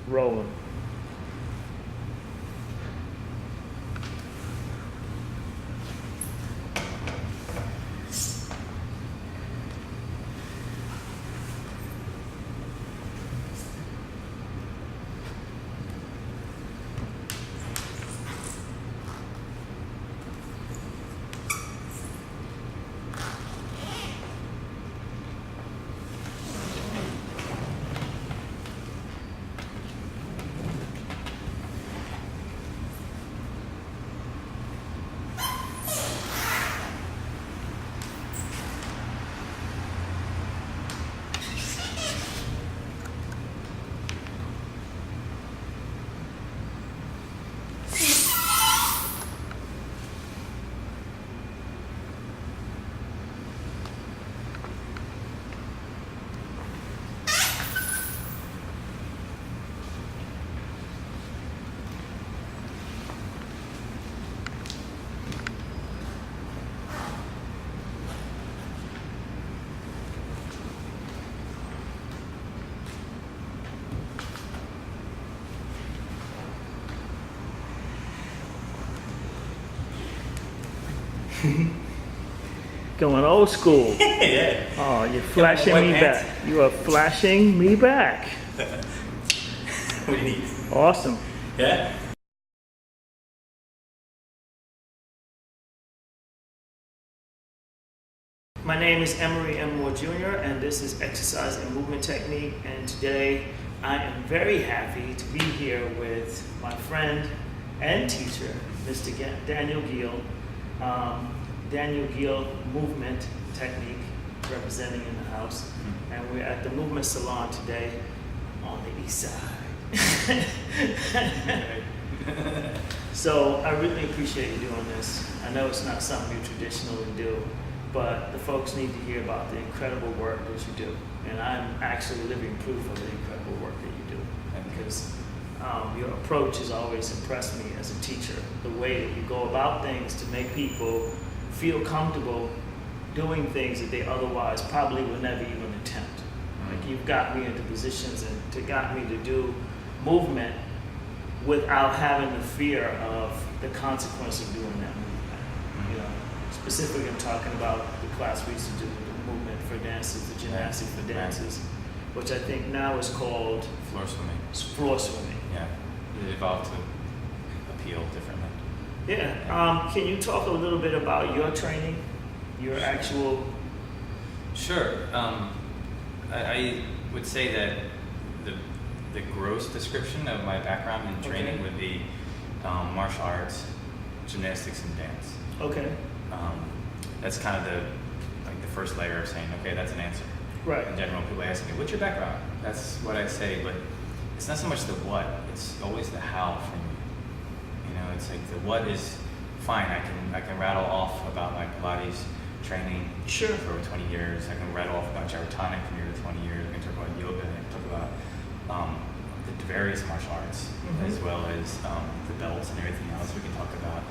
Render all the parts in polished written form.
rolling. Going old school. Yeah. Oh, you're flashing me back. You are flashing me back. What do you need? Awesome. Yeah. My name is Emory M Moore Jr. and this is Exercise and Movement Technique. And today I am very happy to be here with my friend and teacher, Mr. Daniel Giel. Daniel Giel Movement Technique representing in the house. And we're at the Movement Salon today on the east side. So I really appreciate you doing this. I know it's not something you traditionally do, but the folks need to hear about the incredible work that you do. And I'm actually living proof of the incredible work that you do. Because your approach has always impressed me as a teacher. The way that you go about things to make people feel comfortable doing things that they otherwise probably would never even attempt. Like you've got me into positions and got me to do movement without having the fear of the consequence of doing that movement. You know, specifically I'm talking about the class we used to do, the movement for dances, the gymnastics for dances, which I think now is called Floor swimming. Floor swimming. Yeah. It evolved to appeal differently. Yeah. Can you talk a little bit about your training, your actual? Sure. I would say that the gross description of my background in training would be martial arts, gymnastics, and dance. Okay. That's kind of the first layer of saying, okay, that's an answer. Right. In general, people ask me, what's your background? That's what I say, but it's not so much the what, it's always the how for me. You know, it's like the what is fine. I can rattle off about my Pilates training for 20 years. I can rattle off about gyrotonic from here to 20 years. I can talk about yoga. I can talk about the various martial arts, as well as the belts and everything else. We can talk about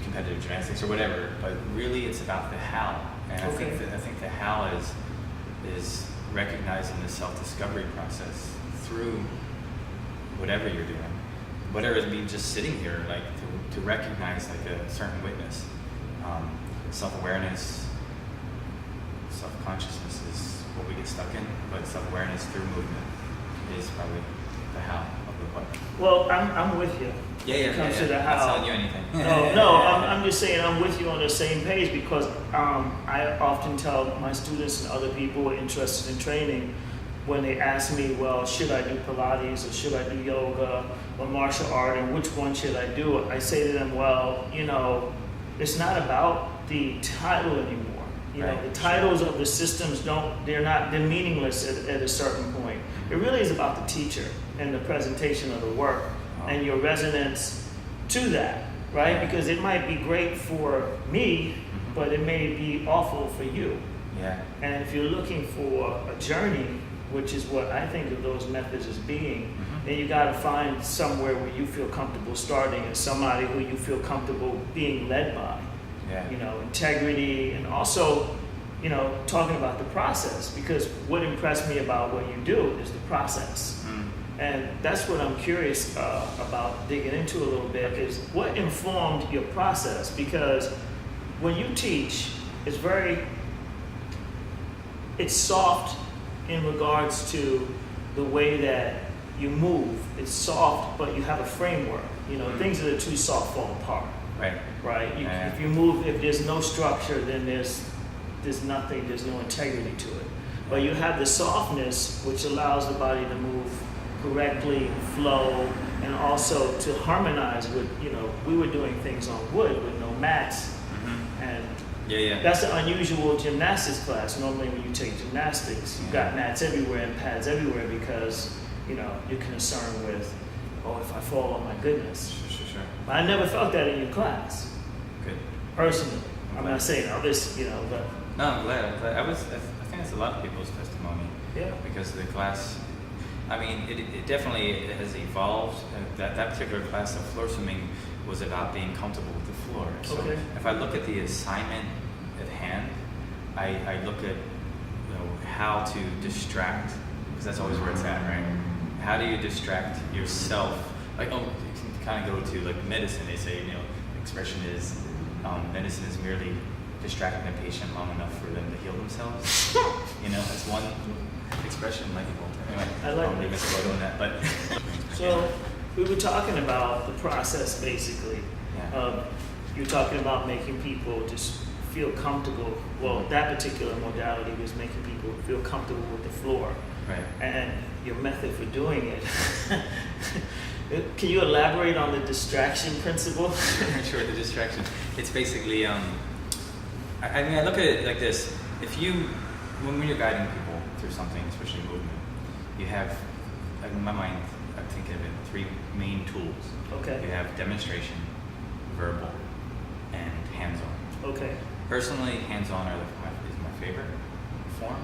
competitive gymnastics or whatever. But really, it's about the how. And I think the how is recognizing the self-discovery process through whatever you're doing. Whatever it means, just sitting here, like to recognize like a certain witness. Self-awareness, self-consciousness is what we get stuck in, but self-awareness through movement is probably the how of the what. Well, I'm with you. Yeah. To the how. Not telling you anything. No, I'm just saying I'm with you on the same page because I often tell my students and other people who are interested in training when they ask me, well, should I do Pilates or should I do yoga or martial art and which one should I do? I say to them, well, you know, it's not about the title anymore. You know, the titles of the systems they're meaningless at a certain point. It really is about the teacher and the presentation of the work and your resonance to that, right? Because it might be great for me, but it may be awful for you. Yeah. And if you're looking for a journey, which is what I think of those methods as being, then you got to find somewhere where you feel comfortable starting and somebody who you feel comfortable being led by. Yeah. You know, integrity, and also, you know, talking about the process, because what impressed me about what you do is the process. And that's what I'm curious about digging into a little bit is what informed your process? Because when you teach, it's soft in regards to the way that you move. It's soft, but you have a framework. Things that are too soft fall apart. Right? If you move, if there's no structure, then there's nothing, there's no integrity to it. But you have the softness, which allows the body to move correctly, flow, and also to harmonize with, we were doing things on wood with no mats. And that's an unusual gymnastics class. Normally when you take gymnastics, you've got mats everywhere and pads everywhere because, you're concerned with, if I fall, oh my goodness. Sure. But I never felt that in your class. Good. Personally. I'm not saying others, but... No, I'm glad. I think that's a lot of people's testimony. Yeah. Because the class, it definitely has evolved. That particular class of floor swimming was about being comfortable with the floor. So if I look at the assignment at hand, I look at how to distract, because that's always where it's at, right? How do you distract yourself? You can kind of go to medicine. They say expression is medicine is merely distracting the patient long enough for them to heal themselves. That's one expression. Anyway, I like probably misquote on that, but so we were talking about the process basically. You're talking about making people just feel comfortable. Well, that particular modality was making people feel comfortable with the floor. Right. And your method for doing it. Can you elaborate on the distraction principle? Sure, the distraction. It's basically, I look at it like this. When you're guiding people through something, especially movement, you have, in my mind, I'm thinking of it, 3 main tools. Okay. You have demonstration, verbal, and hands-on. Okay. Personally, hands-on is my favorite form.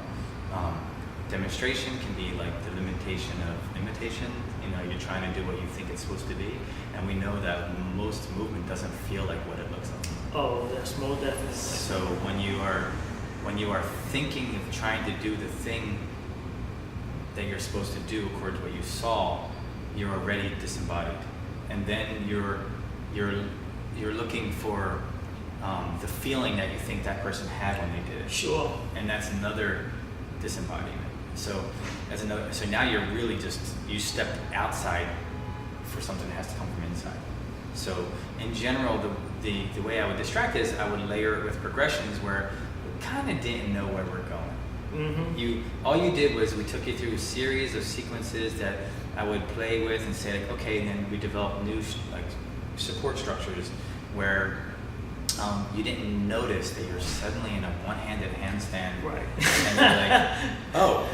Demonstration can be like the limitation of imitation. You're trying to do what you think it's supposed to be, and we know that most movement doesn't feel like what it looks like. Oh, that's more definitely. So when you are thinking of trying to do the thing that you're supposed to do according to what you saw, you're already disembodied, and then you're looking for the feeling that you think that person had when they did it. Sure. And that's another disembodiment. So now you're really you stepped outside for something that has to come from inside. So in general, the way I would distract is I would layer it with progressions where we kind of didn't know where we're going. All you did was we took you through a series of sequences that I would play with and say, and then we developed new support structures where you didn't notice that you're suddenly in a one-handed handstand, right? And you're like, oh.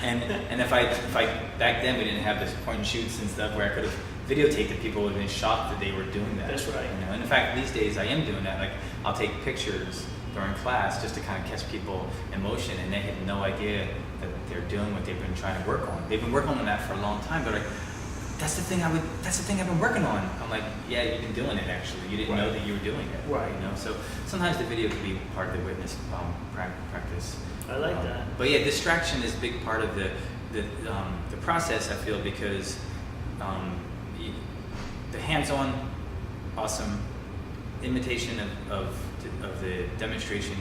And if I back then we didn't have this point and shoots and stuff where I could have videotaped it, people would have been shocked that they were doing that. That's right. And in fact, these days I am doing that. I'll take pictures during class just to kind of catch people in motion, and they had no idea that they're doing what they've been trying to work on. They've been working on that for a long time, but that's the thing I've been working on. I'm like, yeah, you've been doing it actually. You didn't know that you were doing it. Right. So sometimes the video could be part of the witness practice. I like that. But yeah, distraction is a big part of the process, I feel, because the hands-on, awesome, imitation of the demonstration,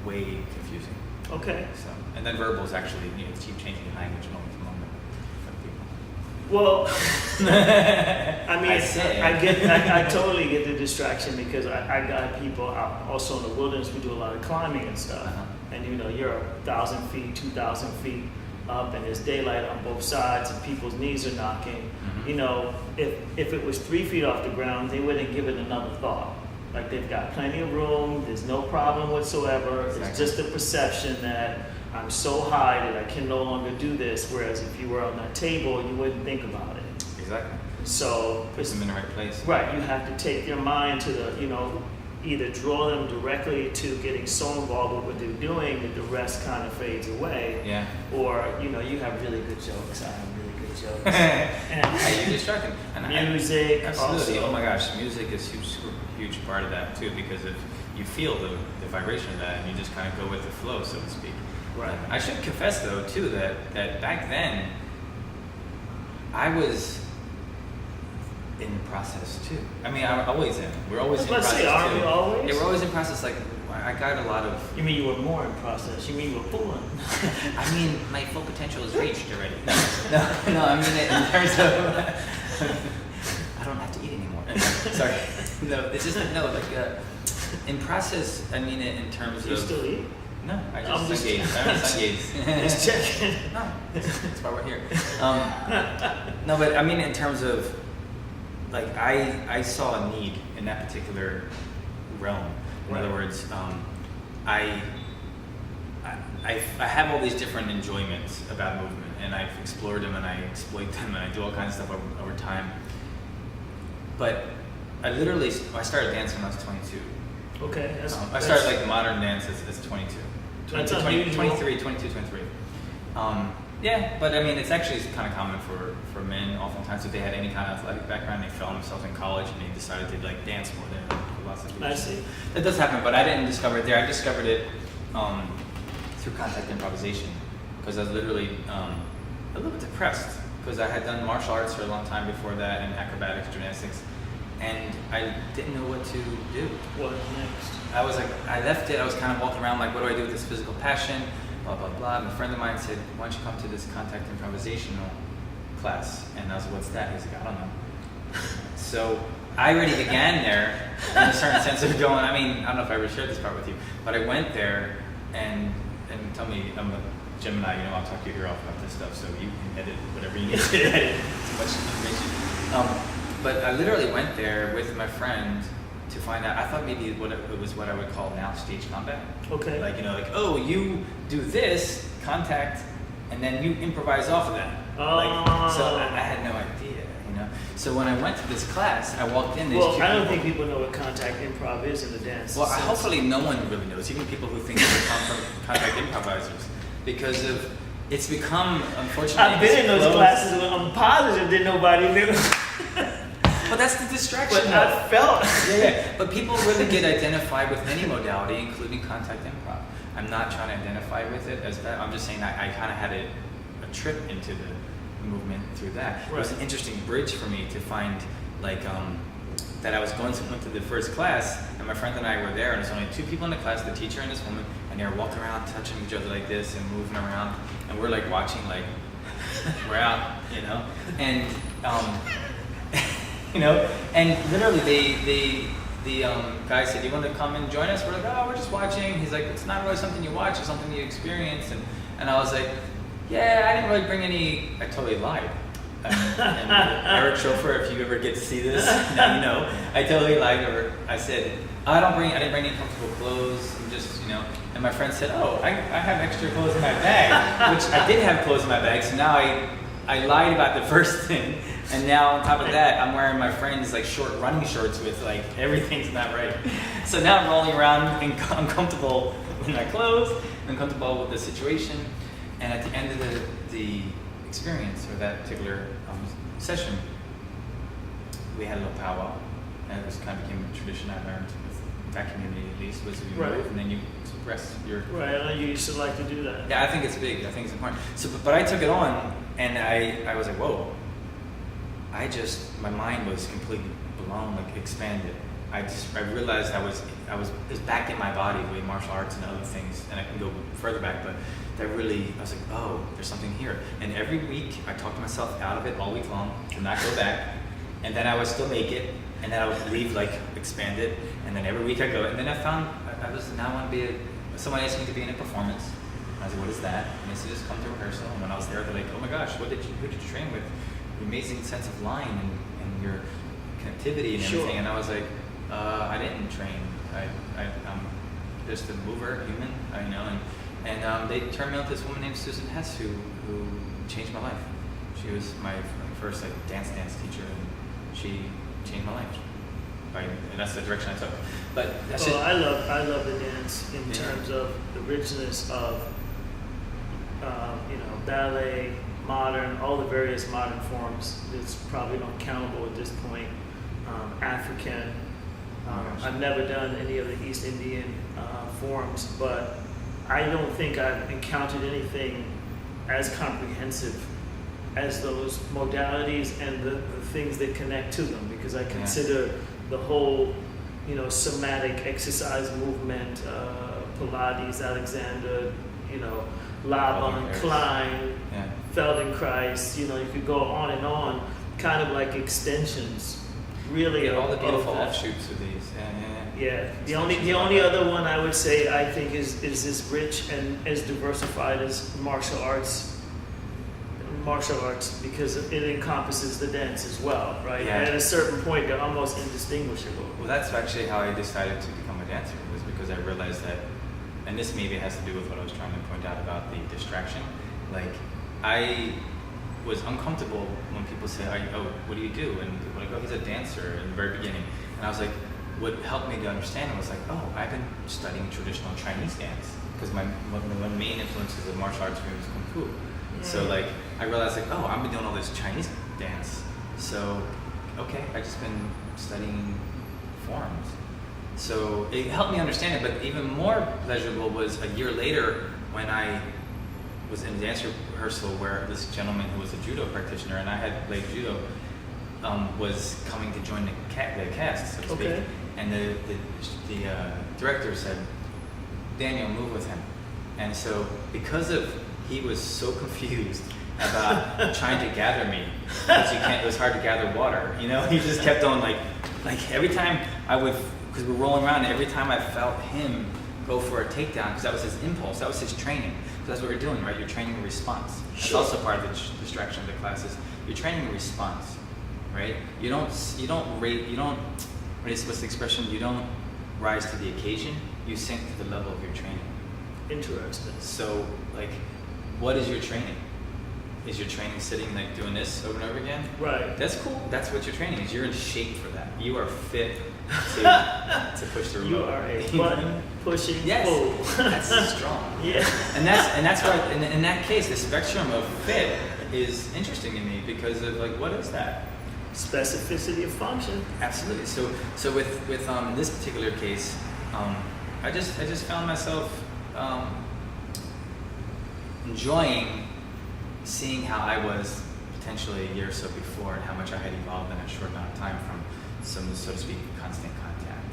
way confusing. Okay. So, and then verbal is actually, keep changing the language moment to moment for people. Well, I totally get the distraction because I got people out also in the wilderness. We do a lot of climbing and stuff. And you're 1,000 feet, 2,000 feet up, and there's daylight on both sides, and people's knees are knocking. If it was 3 feet off the ground, they wouldn't give it another thought. Like they've got plenty of room, there's no problem whatsoever. Exactly. It's just a perception that I'm so high that I can no longer do this. Whereas if you were on that table, you wouldn't think about it. Exactly. So puts them in the right place. Right. You have to take your mind to the, either draw them directly to getting so involved with what they're doing that the rest kind of fades away. Yeah. Or, you have really good jokes. I have really good jokes. And you're distracting. And music. Absolutely. Also. Oh my gosh, music is huge part of that too, because if you feel the vibration of that and you just kind of go with the flow, so to speak. Right. I should confess though too that back then I was in process too. I mean, I always am. We're always in Let's process say, aren't too. we always? Yeah, we're always in process. Like, I got a lot of. You mean you were more in process? You mean you were pulling? I mean, my full potential is reached already. No. I mean, in terms of, I don't have to eat anymore. Sorry. No, it's just in process. I mean, in terms You of. still eat? No, I I'm just sun-gazed. I don't sun-gaze. Just checking. No, that's why we're here. No, but I mean, in terms of, like, I saw a need in that particular realm. In other words, I have all these different enjoyments about movement, and I've explored them, and I exploit them, and I do all kinds of stuff over time. But I started dancing when I was 22. Okay. I started like modern dance as 22. That's 23, unusual. 23. Yeah, but I mean, it's actually kind of common for men oftentimes if they had any kind of athletic background, they found themselves in college and they decided to like dance more than philosophy. I see. That does happen, but I didn't discover it there. I discovered it through contact improvisation because I was literally a little bit depressed because I had done martial arts for a long time before that and acrobatics, gymnastics, and I didn't know what to do. What next? I was like, I left it, I was kind of walking around like, what do I do with this physical passion, blah, blah, blah. And a friend of mine said, why don't you come to this contact improvisational class? And I was like, what's that? He's like, I don't know. So I already began there in a certain sense of going, I mean, I don't know if I ever shared this part with you, but I went there and tell me, I'm a Gemini, you know, I'll talk to your ear off about this stuff, so you can edit whatever you need to edit. Too much information. But I literally went there with my friend to find out. I thought maybe it was what I would call now stage combat. Okay. Like, you know, like, oh, you do this contact, and then you improvise off of that. Oh. Like, so I had no idea, you know. So when I went to this class, I walked in. Well, I don't think people know what contact improv is in the dance. Well, sense. hopefully no one really knows, even people who think they come from contact improvisers, because of it's become, unfortunately. I've been in those classes, and I'm positive that nobody knew. But that's the distraction. But I felt. Yeah. But people really get identified with any modality, including contact improv. I'm not trying to identify with it as that. I'm just saying that I kind of had a trip into the movement through that. Right. It was an interesting bridge for me to find, like, that I was went to the first class, and my friend and I were there, and there's only two people in the class, the teacher and this woman, and they were walking around, touching each other like this, and moving around, and we're like watching, like, we're out, you know, and you know, and literally the guy said, "Do you want to come and join us?" We're like, "Oh, we're just watching." He's like, "It's not really something you watch; it's something you experience." And I was like, "Yeah, I didn't really bring any." I totally lied. And Eric Schofer, if you ever get to see this, now you know. I totally lied. Or I said, I didn't bring any comfortable clothes. I'm just, you know. And my friend said, "Oh, I have extra clothes in my bag," which I did have clothes in my bag. So now I lied about the first thing. And now on top of that, I'm wearing my friend's like short running shorts with like everything's not right. So now I'm rolling around uncomfortable with my clothes, uncomfortable with the situation. And at the end of the experience or that particular session, we had a little powwow, and it was kind of became a tradition I learned with that community at least, was you move and then you express your. Right, I know you used to like to do that. Yeah, I think it's big. I think it's important. So, but I took it on, and I was like, whoa. My mind was completely blown, like expanded. I realized I was back in my body doing martial arts and other things, and I can go further back, but I was like, oh, there's something here. And every week I talked myself out of it all week long, to not go back, and then I would still make it, and then I would leave like expanded, and then every week I go, and then I found now I want to be someone asked me to be in a performance. I was like, what is that? And they said, just come to rehearsal. And when I was there, they're like, oh my gosh, who did you train with? Your amazing sense of line and your connectivity and everything. And I was like, I didn't train. I'm just a mover, human, you know. And they turned me on to this woman named Susan Hess who changed my life. She was my first like dance teacher, and she changed my life. And that's the direction I took. But I love the dance in terms of the richness of ballet, modern, all the various modern forms. It's probably uncountable at this point. African. I've never done any of the East Indian forms, but I don't think I've encountered anything as comprehensive as those modalities and the things that connect to them, because I consider the whole, you know, somatic exercise movement, Pilates, Alexander, you know, Laban, Klein, Feldenkrais, you know, you could go on and on, kind of like extensions, really. All the beautiful that. offshoots of these. Yeah. The only other one I would say I think is as rich and as diversified as martial arts, because it encompasses the dance as well, right? Yeah. And at a certain point, they're almost indistinguishable. Well, that's actually how I decided to become a dancer, was because I realized that, and this maybe has to do with what I was trying to point out about the distraction. Like, I was uncomfortable when people say, "Oh, what do you do?" And when I go, "He's a dancer," in the very beginning, and I was like, what helped me to understand it was like, oh, I've been studying traditional Chinese dance, because one of my main influences of martial arts for me was Kung Fu. So like, I realized like, oh, I've been doing all this Chinese dance. So, okay, I've just been studying forms. So it helped me understand it, but even more pleasurable was a year later when I was in a dance rehearsal where this gentleman who was a judo practitioner, and I had played judo, was coming to join the cast, so to speak. And the director said, "Daniel, move with him." And so because he was so confused about trying to gather me, because it was hard to gather water, you know, he just kept on like every time because we're rolling around, every time I felt him go for a takedown, because that was his impulse, that was his training. So that's what you're doing, right? You're training a response. That's also part of the distraction of the classes. You're training a response, right? You don't, what's the expression? You don't rise to the occasion, you sink to the level of your training. Interesting. So, like, what is your training? Is your training sitting like doing this over and over again? Right. That's cool. That's what your training is. You're in shape for that. You are fit to push the remote. You are a button pushing fool. That's strong. Yeah. And that's why in that case the spectrum of fit is interesting to me, because of like, what is that? Specificity of function. Absolutely. So with in this particular case, I just found myself enjoying seeing how I was potentially a year or so before, and how much I had evolved in a short amount of time from some, so to speak, constant contact,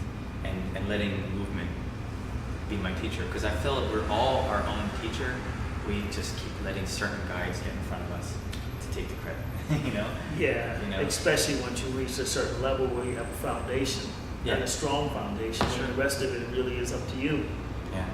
and letting movement be my teacher. Because I feel that we're all our own teacher. We just keep letting certain guides get in front of us to take the credit, you know? Yeah, you know? Especially once you reach a certain level where you have a foundation, and a strong foundation, and the rest of it really is up to you. Yeah.